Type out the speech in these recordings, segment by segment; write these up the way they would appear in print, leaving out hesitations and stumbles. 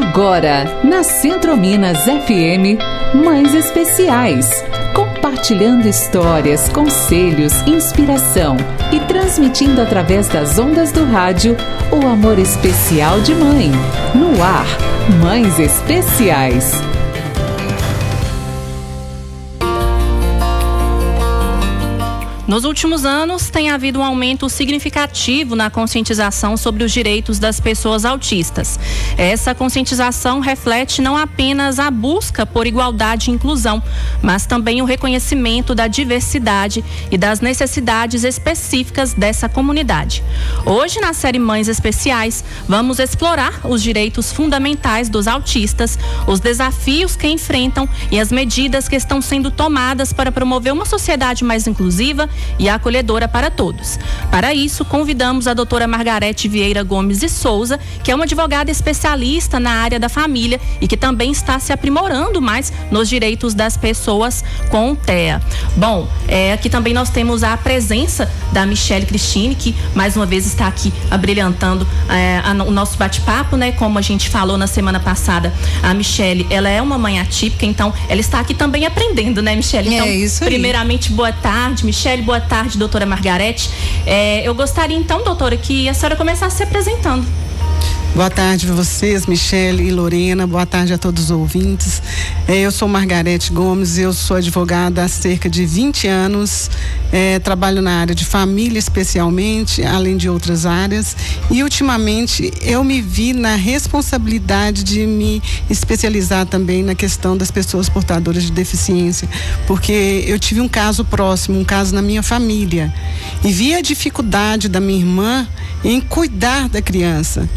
Agora, na Centro-Minas FM, Mães Especiais. Compartilhando histórias, conselhos, inspiração e transmitindo através das ondas do rádio o amor especial de mãe. No ar, Mães Especiais. Nos últimos anos, tem havido um aumento significativo na conscientização sobre os direitos das pessoas autistas. Essa conscientização reflete não apenas a busca por igualdade e inclusão, mas também o reconhecimento da diversidade e das necessidades específicas dessa comunidade. Hoje, na série Mães Especiais, vamos explorar os direitos fundamentais dos autistas, os desafios que enfrentam e as medidas que estão sendo tomadas para promover uma sociedade mais inclusiva e acolhedora para todos. Para isso, convidamos a doutora Margarete Vieira Gomes de Souza, que é uma advogada especialista na área da família e que também está se aprimorando mais nos direitos das pessoas com TEA. Bom, aqui também nós temos a presença da Michele Cristine, que mais uma vez está aqui abrilhantando o nosso bate-papo, né? Como a gente falou na semana passada, a Michele, ela é uma mãe atípica, então ela está aqui também aprendendo, né, Michele? Então, isso aí. Primeiramente, boa tarde, Michele. Boa tarde, doutora Margarete. Eu gostaria então, doutora, que a senhora começasse se apresentando. Boa tarde a vocês, Michele e Lorena. Boa tarde a todos os ouvintes. Eu sou Margarete Gomes, eu sou advogada há cerca de 20 anos. Trabalho na área de família especialmente, além de outras áreas. E ultimamente eu me vi na responsabilidade de me especializar também na questão das pessoas portadoras de deficiência. Porque eu tive um caso próximo, um caso na minha família. E vi a dificuldade da minha irmã em cuidar da criança.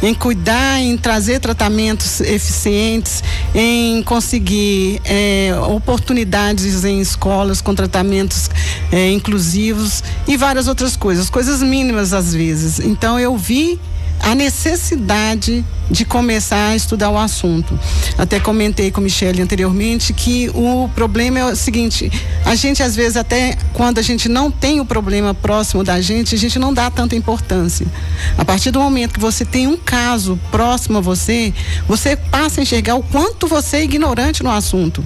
Em cuidar, em trazer tratamentos eficientes, em conseguir oportunidades em escolas com tratamentos inclusivos e várias outras coisas mínimas às vezes. Então eu vi a necessidade de começar a estudar o assunto. Até comentei com a Michele anteriormente que o problema é o seguinte: a gente às vezes, até quando a gente não tem o problema próximo da gente, a gente não dá tanta importância. A partir do momento que você tem um caso próximo a você, você passa a enxergar o quanto você é ignorante no assunto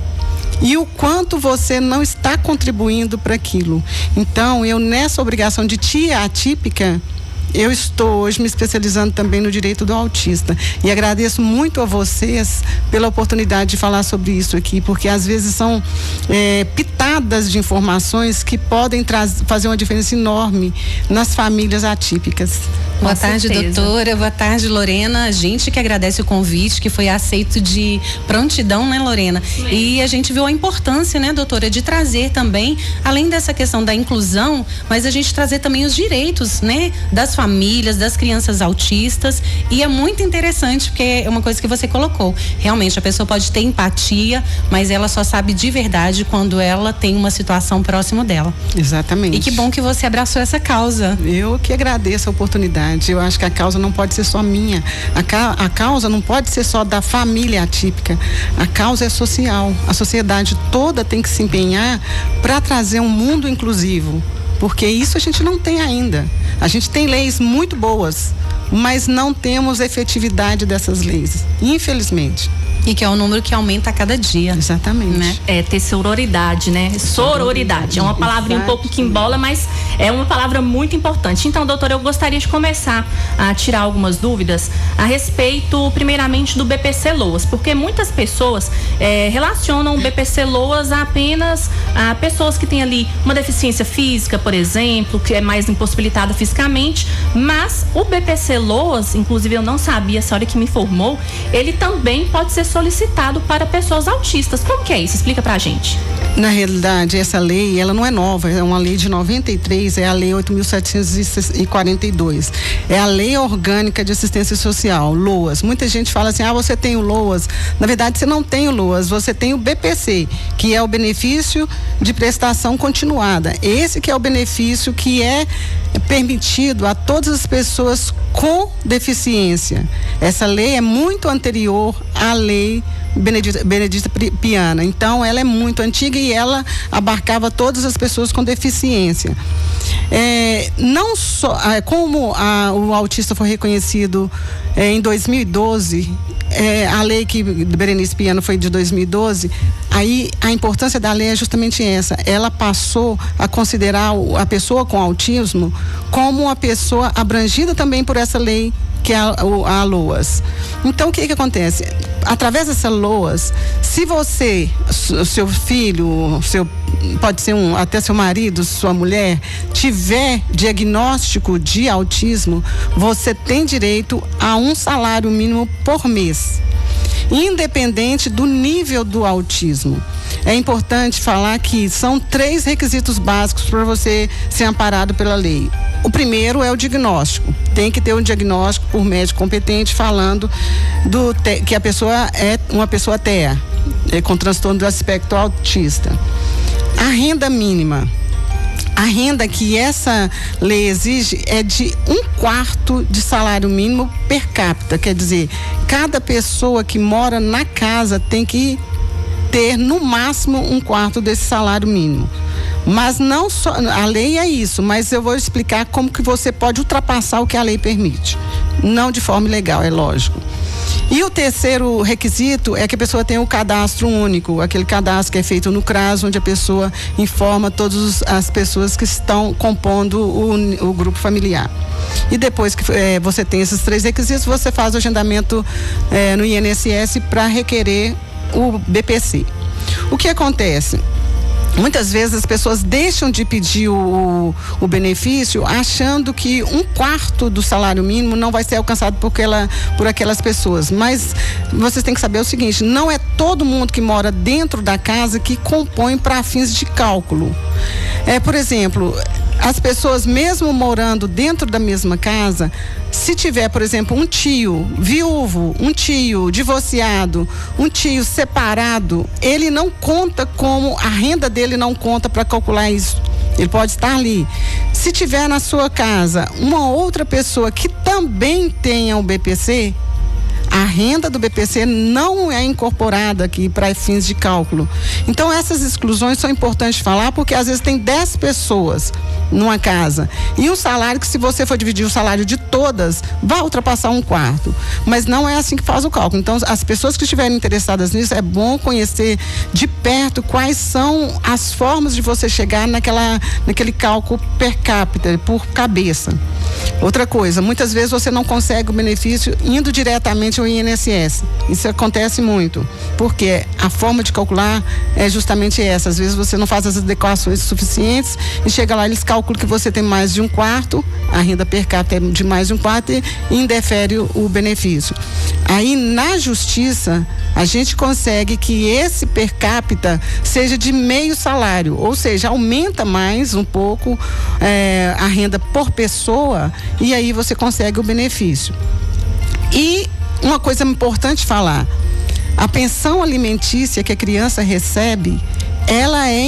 e o quanto você não está contribuindo para aquilo. Então, eu, nessa obrigação de tia atípica, eu estou hoje me especializando também no direito do autista e agradeço muito a vocês pela oportunidade de falar sobre isso aqui, porque às vezes são pitadas de informações que podem fazer uma diferença enorme nas famílias atípicas. Boa tarde, doutora. Boa tarde, Lorena. A gente que agradece o convite, que foi aceito de prontidão, né, Lorena? Sim. E a gente viu a importância, né, doutora, de trazer também, além dessa questão da inclusão, mas a gente trazer também os direitos, né, das famílias, das crianças autistas. E é muito interessante, porque é uma coisa que você colocou. Realmente, a pessoa pode ter empatia, mas ela só sabe de verdade quando ela tem uma situação próximo dela. Exatamente. E que bom que você abraçou essa causa. Eu que agradeço a oportunidade. Eu acho que a causa não pode ser só minha. A causa não pode ser só da família atípica. A causa é social. A sociedade toda tem que se empenhar para trazer um mundo inclusivo. Porque isso a gente não tem ainda. A gente tem leis muito boas, mas não temos efetividade dessas leis, infelizmente. E que é um número que aumenta a cada dia. Exatamente. Né? Ter sororidade, né? Sororidade. É uma palavrinha um pouco que embola, mas é uma palavra muito importante. Então, doutora, eu gostaria de começar a tirar algumas dúvidas a respeito, primeiramente, do BPC LOAS, porque muitas pessoas relacionam o BPC LOAS apenas a pessoas que têm ali uma deficiência física, por exemplo, que é mais impossibilitada fisicamente, mas o BPC LOAS, inclusive eu não sabia, essa hora que me informou, ele também pode ser solicitado para pessoas autistas. Como que é isso? Explica pra gente. Na realidade, essa lei, ela não é nova, é uma lei de 93, é a lei 8.742. É a Lei Orgânica de Assistência Social, LOAS. Muita gente fala assim, você tem o LOAS. Na verdade, você não tem o LOAS, você tem o BPC, que é o benefício de prestação continuada. Esse que é o benefício que é permitido a todas as pessoas com deficiência. Essa lei é muito anterior à lei Benedita Piana. Então, ela é muito antiga e ela abarcava todas as pessoas com deficiência. Não só, como o autista foi reconhecido em 2012, a lei que Berenice Piano foi de 2012, aí a importância da lei é justamente essa. Ela passou a considerar a pessoa com autismo como uma pessoa abrangida também por essa lei, que é a LOAS. Então, o que acontece? Através dessa LOAS, se você, seu filho, pode ser até seu marido, sua mulher, tiver diagnóstico de autismo, você tem direito a um salário mínimo por mês, independente do nível do autismo. É importante falar que são 3 requisitos básicos para você ser amparado pela lei. O primeiro é o diagnóstico. Tem que ter um diagnóstico por médico competente falando que a pessoa é uma pessoa TEA, com transtorno do aspecto autista. A renda mínima. A renda que essa lei exige é de 1/4 de salário mínimo per capita. Quer dizer, cada pessoa que mora na casa tem que ter no máximo 1/4 desse salário mínimo. Mas não só, a lei é isso, mas eu vou explicar como que você pode ultrapassar o que a lei permite. Não de forma ilegal, é lógico. E o terceiro requisito é que a pessoa tenha o cadastro único, aquele cadastro que é feito no CRAS, onde a pessoa informa todas as pessoas que estão compondo o grupo familiar. E depois que você tem esses 3 requisitos, você faz o agendamento no INSS para requerer o BPC. O que acontece? Muitas vezes as pessoas deixam de pedir o benefício achando que 1/4 do salário mínimo não vai ser alcançado por aquelas pessoas. Mas vocês têm que saber o seguinte: não é todo mundo que mora dentro da casa que compõe para fins de cálculo. Por exemplo, as pessoas mesmo morando dentro da mesma casa, se tiver, por exemplo, um tio viúvo, um tio divorciado, um tio separado, ele não conta como, a renda dele não conta para calcular isso. Ele pode estar ali. Se tiver na sua casa uma outra pessoa que também tenha o BPC, a renda do BPC não é incorporada aqui para fins de cálculo. Então, essas exclusões são importantes falar, porque às vezes tem 10 pessoas numa casa e um salário que, se você for dividir o salário de todas, vai ultrapassar 1/4. Mas não é assim que faz o cálculo. Então, as pessoas que estiverem interessadas nisso, é bom conhecer de perto quais são as formas de você chegar naquele cálculo per capita, por cabeça. Outra coisa, muitas vezes você não consegue o benefício indo diretamente ao INSS. Isso acontece muito, porque a forma de calcular é justamente essa. Às vezes você não faz as adequações suficientes e chega lá, eles calculam que você tem mais de 1/4, a renda per capita é de mais de 1/4 e indefere o benefício. Aí, na justiça, a gente consegue que esse per capita seja de meio salário, ou seja, aumenta mais um pouco a renda por pessoa, e aí você consegue o benefício. E uma coisa importante falar: a pensão alimentícia que a criança recebe, ela é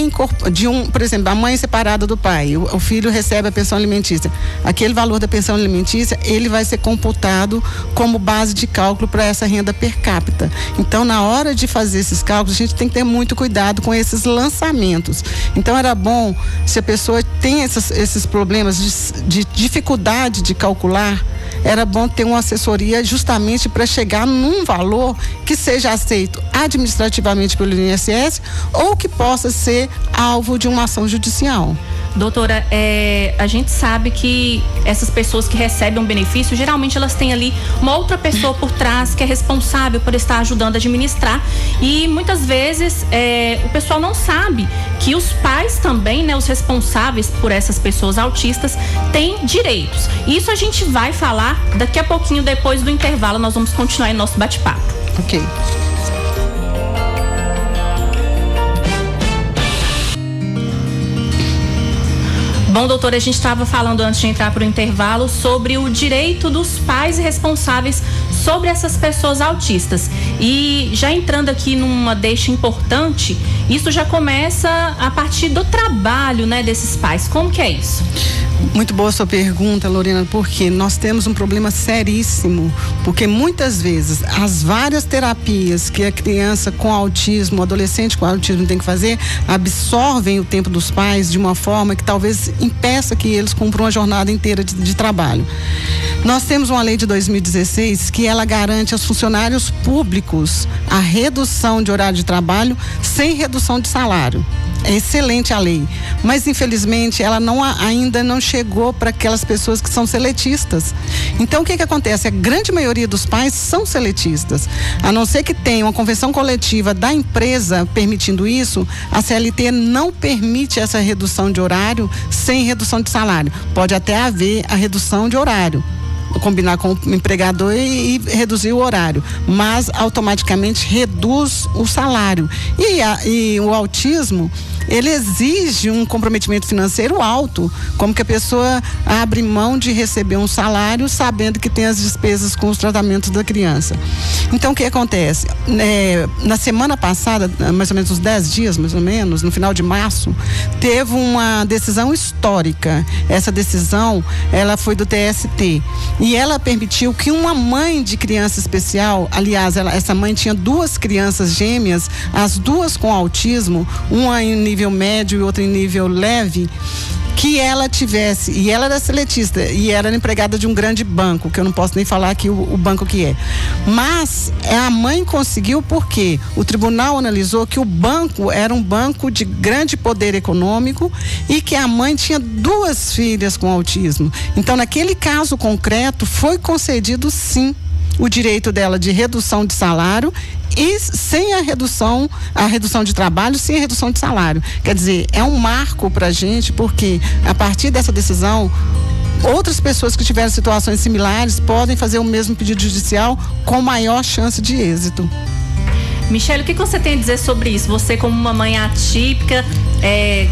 por exemplo, a mãe separada do pai, o filho recebe a pensão alimentícia. Aquele valor da pensão alimentícia, ele vai ser computado como base de cálculo para essa renda per capita. Então, na hora de fazer esses cálculos, a gente tem que ter muito cuidado com esses lançamentos. Então, era bom, se a pessoa tem esses problemas de dificuldade de calcular, era bom ter uma assessoria justamente para chegar num valor que seja aceito administrativamente pelo INSS ou que possa ser alvo de uma ação judicial. Doutora, a gente sabe que essas pessoas que recebem um benefício, geralmente elas têm ali uma outra pessoa por trás que é responsável por estar ajudando a administrar, e muitas vezes o pessoal não sabe que os pais também, né, os responsáveis por essas pessoas autistas, têm direitos. Isso a gente vai falar daqui a pouquinho, depois do intervalo. Nós vamos continuar em nosso bate-papo. Ok. Bom, doutora, a gente estava falando antes de entrar para o intervalo sobre o direito dos pais responsáveis sobre essas pessoas autistas. E já entrando aqui numa deixa importante, isso já começa a partir do trabalho, né, desses pais. Como que é isso? Muito boa sua pergunta, Lorena, porque nós temos um problema seríssimo, porque muitas vezes as várias terapias que a criança com autismo, o adolescente com autismo tem que fazer, absorvem o tempo dos pais de uma forma que talvez impeça que eles cumpram uma jornada inteira de trabalho. Nós temos uma lei de 2016 que ela garante aos funcionários públicos a redução de horário de trabalho sem redução de salário. É excelente a lei, mas infelizmente ela ainda não chegou para aquelas pessoas que são seletistas. Então o que acontece? A grande maioria dos pais são seletistas. A não ser que tenha uma convenção coletiva da empresa permitindo isso, a CLT não permite essa redução de horário sem redução de salário. Pode até haver a redução de horário, combinar com o empregador e reduzir o horário, mas automaticamente reduz o salário. E o autismo, ele exige um comprometimento financeiro alto, como que a pessoa abre mão de receber um salário sabendo que tem as despesas com os tratamentos da criança. Então o que acontece? Na semana passada, mais ou menos uns 10 dias, mais ou menos, no final de março, teve uma decisão histórica. Essa decisão, ela foi do TST. E ela permitiu que uma mãe de criança especial, aliás, essa mãe tinha 2 crianças gêmeas, as 2 com autismo, uma em nível médio e outra em nível leve, que ela tivesse, e ela era seletista e era empregada de um grande banco, que eu não posso nem falar aqui o banco que é, mas a mãe conseguiu porque o tribunal analisou que o banco era um banco de grande poder econômico e que a mãe tinha 2 filhas com autismo. Então naquele caso concreto foi concedido sim o direito dela de redução de salário e sem a redução de trabalho, sem a redução de salário. Quer dizer, é um marco pra gente, porque a partir dessa decisão, outras pessoas que tiveram situações similares podem fazer o mesmo pedido judicial com maior chance de êxito. Michele, o que você tem a dizer sobre isso? Você, como uma mãe atípica,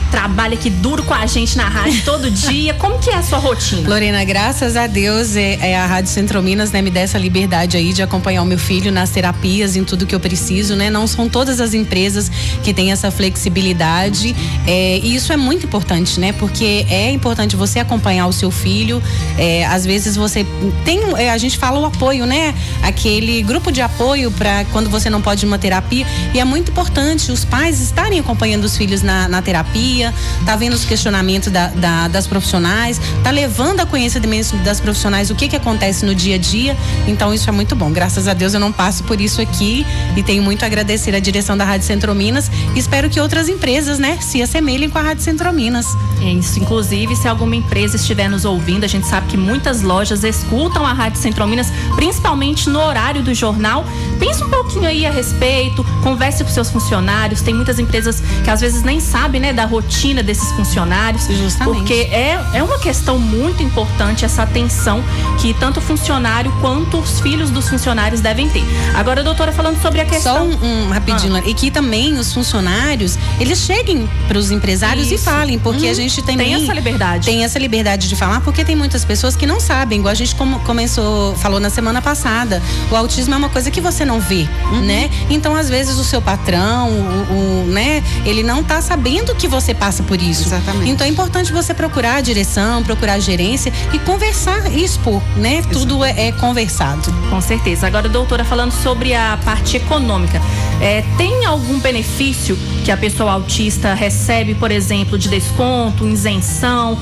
trabalha aqui duro com a gente na rádio todo dia. Como que é a sua rotina? Lorena, graças a Deus, a Rádio Centro Minas, né, me dá essa liberdade aí de acompanhar o meu filho nas terapias, em tudo que eu preciso, né? Não são todas as empresas que têm essa flexibilidade, e isso é muito importante, né? Porque é importante você acompanhar o seu filho. Às vezes você tem, a gente fala o apoio, né? Aquele grupo de apoio para quando você não pode ir uma terapia, e é muito importante os pais estarem acompanhando os filhos na terapia, tá vendo os questionamentos das profissionais, tá levando a conhecimento das profissionais o que acontece no dia a dia. Então isso é muito bom. Graças a Deus eu não passo por isso aqui e tenho muito a agradecer a direção da Rádio Centro Minas e espero que outras empresas, né, se assemelhem com a Rádio Centro Minas. É isso. Inclusive, se alguma empresa estiver nos ouvindo, a gente sabe que muitas lojas escutam a Rádio Centro Minas, principalmente no horário do jornal. Pense um pouquinho aí a respeito, converse com seus funcionários. Tem muitas empresas que às vezes nem sabem, né, da rotina desses funcionários. Justamente. Porque é uma questão muito importante essa atenção que tanto o funcionário quanto os filhos dos funcionários devem ter. Agora, doutora, falando sobre a questão... Só um rapidinho, e que também os funcionários, eles cheguem para os empresários e falem, porque a gente tem essa liberdade. Tem essa liberdade de falar, porque tem muitas pessoas que não sabem, igual a gente falou na semana passada, o autismo é uma coisa que você não vê, né? Então, às vezes, o seu patrão, né, ele não tá sabendo que você passa por isso. Exatamente. Então, é importante você procurar a direção, procurar a gerência e conversar, expor, né? Exato. Tudo é conversado. Com certeza. Agora, doutora, falando sobre a parte econômica, tem algum benefício que a pessoa autista recebe, por exemplo, de desconto, isenção,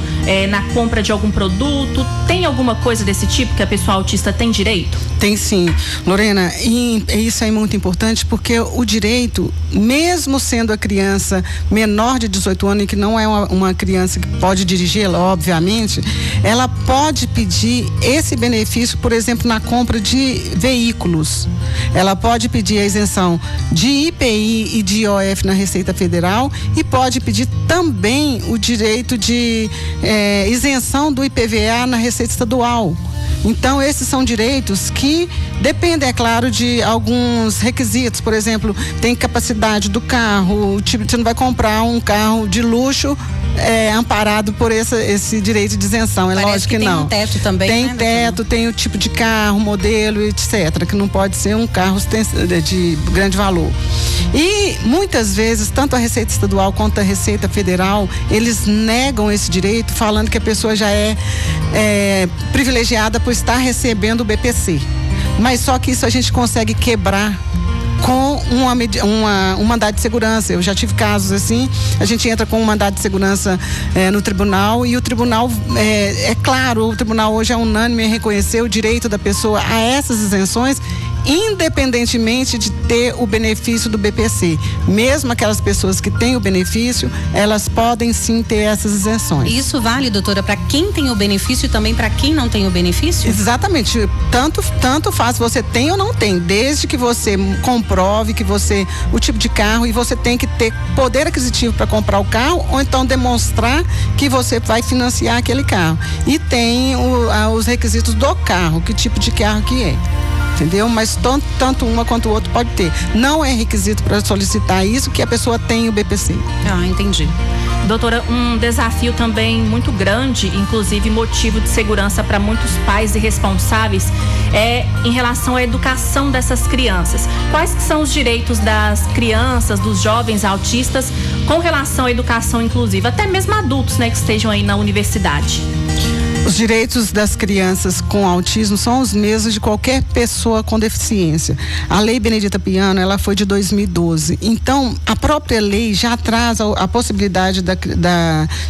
na compra de algum produto? Tem alguma coisa desse tipo que a pessoa autista tem direito? Tem sim, Lorena, e isso é muito importante porque o direito, mesmo sendo a criança menor de 18 anos e que não é uma criança que pode dirigir, obviamente, ela pode pedir esse benefício, por exemplo, na compra de veículos. Ela pode pedir a isenção de IPI e de IOF na Receita Federal e pode pedir também o direito de isenção do IPVA na Receita Estadual. Então, esses são direitos que dependem, é claro, de alguns requisitos. Por exemplo, tem capacidade do carro, você não vai comprar um carro de luxo amparado por esse direito de isenção. É lógico que não. Tem um teto também, tem, né, teto, tem o tipo de carro, modelo, etc., que não pode ser um carro de grande valor. E muitas vezes, tanto a Receita Estadual quanto a Receita Federal, eles negam esse direito, falando que a pessoa já é privilegiada por estar recebendo o BPC. Mas só que isso a gente consegue quebrar com um mandado de segurança. Eu já tive casos assim, a gente entra com um mandado de segurança no tribunal, e o tribunal, claro, o tribunal hoje é unânime em reconhecer o direito da pessoa a essas isenções, independentemente de ter o benefício do BPC. Mesmo aquelas pessoas que têm o benefício, elas podem sim ter essas isenções. Isso vale, doutora, para quem tem o benefício e também para quem não tem o benefício? Exatamente. Tanto faz você tem ou não tem, desde que você comprove que o tipo de carro, e você tem que ter poder aquisitivo para comprar o carro, ou então demonstrar que você vai financiar aquele carro. E tem os requisitos do carro, que tipo de carro que é. Entendeu? Mas tanto uma quanto o outro pode ter. Não é requisito para solicitar isso que a pessoa tem o BPC. Entendi. Doutora, um desafio também muito grande, inclusive motivo de segurança para muitos pais e responsáveis, é em relação à educação dessas crianças. Quais que são os direitos das crianças, dos jovens autistas, com relação à educação inclusiva, até mesmo adultos, né, que estejam aí na universidade? Os direitos das crianças com autismo são os mesmos de qualquer pessoa com deficiência. A Lei Benedita Piano, ela foi de 2012. Então, a própria lei já traz a possibilidade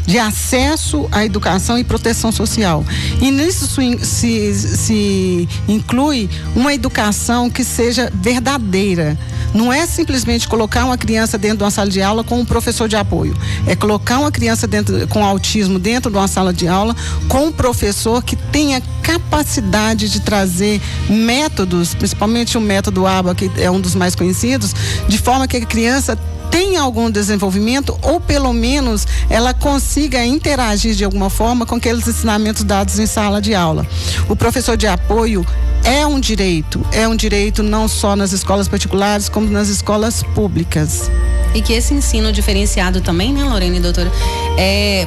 de acesso à educação e proteção social. E nisso se inclui uma educação que seja verdadeira. Não é simplesmente colocar uma criança dentro de uma sala de aula com um professor de apoio. É colocar uma criança com autismo dentro de uma sala de aula com um professor que tenha capacidade de trazer métodos, principalmente o método ABA, que é um dos mais conhecidos, de forma que a criança tenha algum desenvolvimento, ou pelo menos ela consiga interagir de alguma forma com aqueles ensinamentos dados em sala de aula. O professor de apoio é um direito não só nas escolas particulares, como nas escolas públicas. E que esse ensino diferenciado também, né, Lorena e doutora,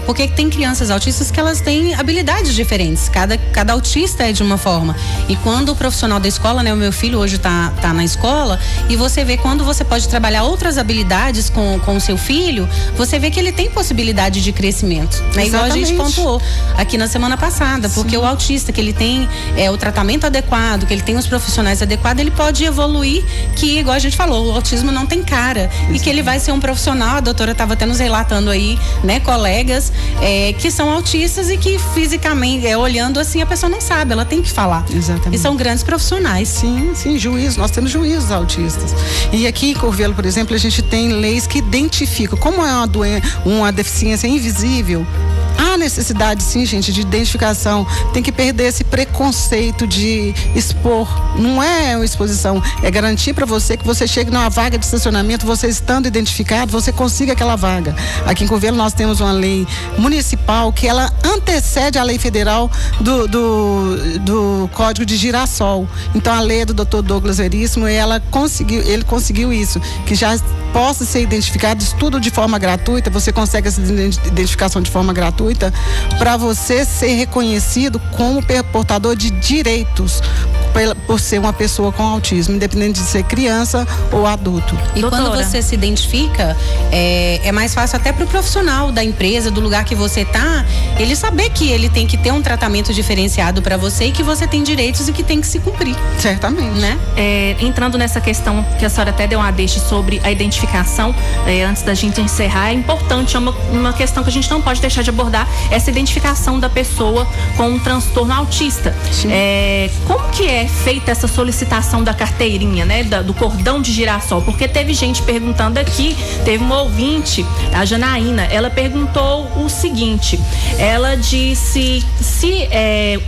porque tem crianças autistas que elas têm habilidades diferentes, cada autista é de uma forma, e quando o profissional da escola, né, o meu filho hoje tá na escola, e você vê quando você pode trabalhar outras habilidades com o seu filho, você vê que ele tem possibilidade de crescimento, né? Igual a gente pontuou aqui na semana passada. Sim. Porque o autista, que ele tem o tratamento adequado, que ele tem os profissionais adequados, ele pode evoluir, que igual a gente falou, o autismo não tem cara. Exatamente. E que ele vai ser um profissional, a doutora estava até nos relatando aí, né, colegas que são autistas e que fisicamente, olhando assim, a pessoa não sabe, ela tem que falar. Exatamente. E são grandes profissionais. Sim, juízes, nós temos juízes autistas. E aqui em Curvelo, por exemplo, a gente tem leis que identificam, como é uma deficiência invisível, há necessidade, sim, gente, de identificação. Tem que perder esse preconceito de expor. Não é uma exposição, é garantir para você que você chegue numa vaga de estacionamento, você estando identificado, você consiga aquela vaga. Aqui em Curvelo nós temos uma lei municipal que ela antecede a lei federal do Código de Girassol. Então a lei é do Dr. Douglas Veríssimo, e ele conseguiu isso, que já possa ser identificado, estudo de forma gratuita, você consegue essa identificação de forma gratuita para você ser reconhecido como portador de direitos por ser uma pessoa com autismo, independente de ser criança ou adulto. E doutora, quando você se identifica, é mais fácil até para o profissional da empresa, do lugar que você tá, ele saber que ele tem que ter um tratamento diferenciado para você e que você tem direitos e que tem que se cumprir. Certamente. Né? Entrando nessa questão que a senhora até deu uma deixa sobre a identificação, antes da gente encerrar, é importante, é uma questão que a gente não pode deixar de abordar, essa identificação da pessoa com um transtorno autista. Como que é feita essa solicitação da carteirinha, né, do cordão de girassol? Porque teve gente perguntando aqui, teve uma ouvinte, a Janaína, ela perguntou o seguinte, ela disse se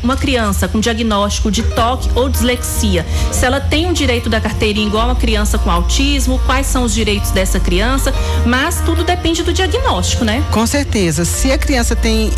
uma criança com diagnóstico de TOC ou dislexia, se ela tem um direito da carteirinha igual uma criança com autismo, quais são os direitos dessa criança, mas tudo depende do diagnóstico, né? Com certeza, se a criança tem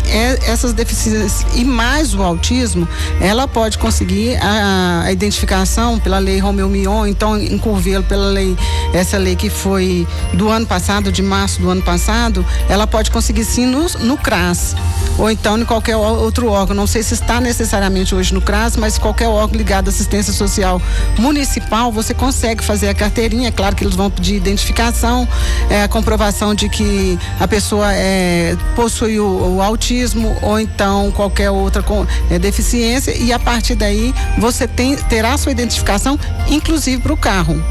essas deficiências e mais o autismo, ela pode conseguir a a identificação pela lei Romeu Mion, então em Curvelo pela lei, essa lei que foi do ano passado, de março do ano passado, ela pode conseguir sim no CRAS, ou então em qualquer outro órgão. Não sei se está necessariamente hoje no CRAS, mas qualquer órgão ligado à assistência social municipal, você consegue fazer a carteirinha. É claro que eles vão pedir identificação, a comprovação de que a pessoa possui o autismo ou então qualquer outra deficiência, e a partir daí você terá sua identificação, inclusive para o carro.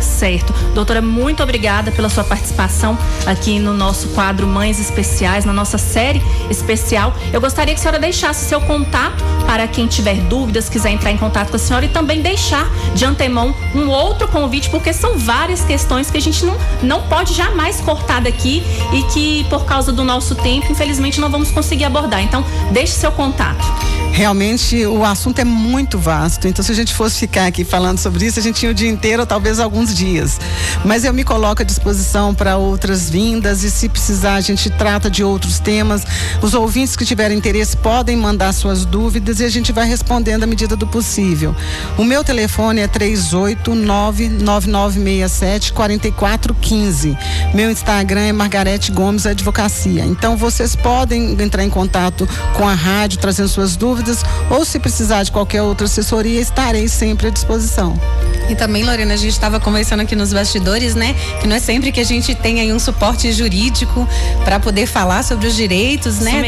Certo. Doutora, muito obrigada pela sua participação aqui no nosso quadro Mães Especiais, na nossa série especial. Eu gostaria que a senhora deixasse seu contato para quem tiver dúvidas, quiser entrar em contato com a senhora, e também deixar de antemão um outro convite, porque são várias questões que a gente não pode jamais cortar daqui e que, por causa do nosso tempo, infelizmente não vamos conseguir abordar. Então, deixe seu contato. Realmente o assunto é muito vasto, então se a gente fosse ficar aqui falando sobre isso, a gente tinha o dia inteiro ou talvez alguns dias, mas eu me coloco à disposição para outras vindas, e se precisar a gente trata de outros temas. Os ouvintes que tiverem interesse podem mandar suas dúvidas e a gente vai respondendo à medida do possível. O meu telefone é 38999674415. Meu Instagram é Margarete Gomes Advocacia. Então vocês podem entrar em contato com a rádio trazendo suas dúvidas, ou se precisar de qualquer outra assessoria, estarei sempre à disposição. E também, Lorena, a gente estava conversando aqui nos bastidores, né? Que não é sempre que a gente tem aí um suporte jurídico para poder falar sobre os direitos, né?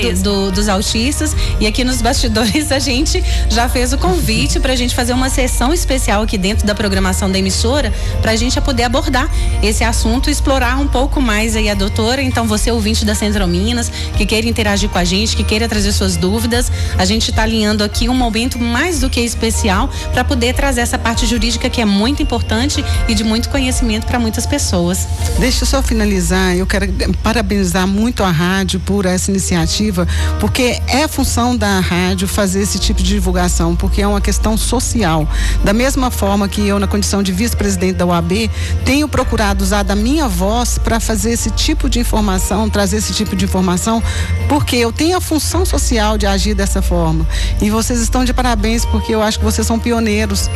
Dos autistas. E aqui nos bastidores a gente já fez o convite para a gente fazer uma sessão especial aqui dentro da programação da emissora, para a gente poder abordar esse assunto e explorar um pouco mais aí a doutora. Então, você, ouvinte da Centro Minas, que queira interagir com a gente, que queira trazer suas dúvidas, a gente está alinhando aqui um momento mais do que especial para poder trazer essa parte jurídica que é muito importante e de muito conhecimento para muitas pessoas. Deixa eu só finalizar, eu quero parabenizar muito a rádio por essa iniciativa, porque é função da rádio fazer esse tipo de divulgação, porque é uma questão social. Da mesma forma que eu, na condição de vice-presidente da UAB, tenho procurado usar da minha voz para fazer esse tipo de informação, trazer esse tipo de informação, porque eu tenho a função social de agir dessa forma. E vocês estão de parabéns, porque eu acho que vocês são pioneiros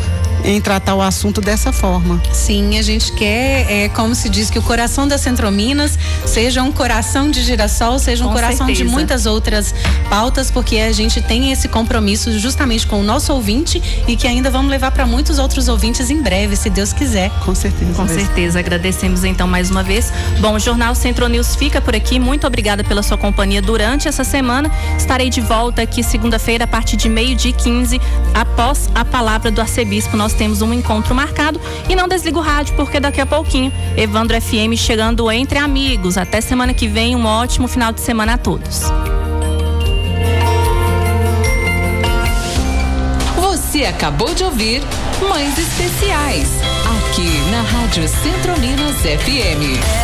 em tratar o assunto dessa forma. Sim, a gente quer, como se diz, que o coração da Centro Minas seja um coração de girassol, seja um coração de muitas outras pautas, porque a gente tem esse compromisso justamente com o nosso ouvinte e que ainda vamos levar para muitos outros ouvintes em breve, se Deus quiser. Com certeza. Com certeza. Agradecemos então mais uma vez. Bom, o Jornal Centro News fica por aqui. Muito obrigada pela sua companhia durante essa semana. Estarei de volta aqui segunda-feira a partir de 12h15, após a palavra do arcebispo. Nós temos um encontro marcado, e não desliga o rádio, porque daqui a pouquinho Evandro FM chegando entre amigos. Até semana que vem, um ótimo final de semana a todos. Você acabou de ouvir Mães Especiais, aqui na Rádio Centro Minas FM.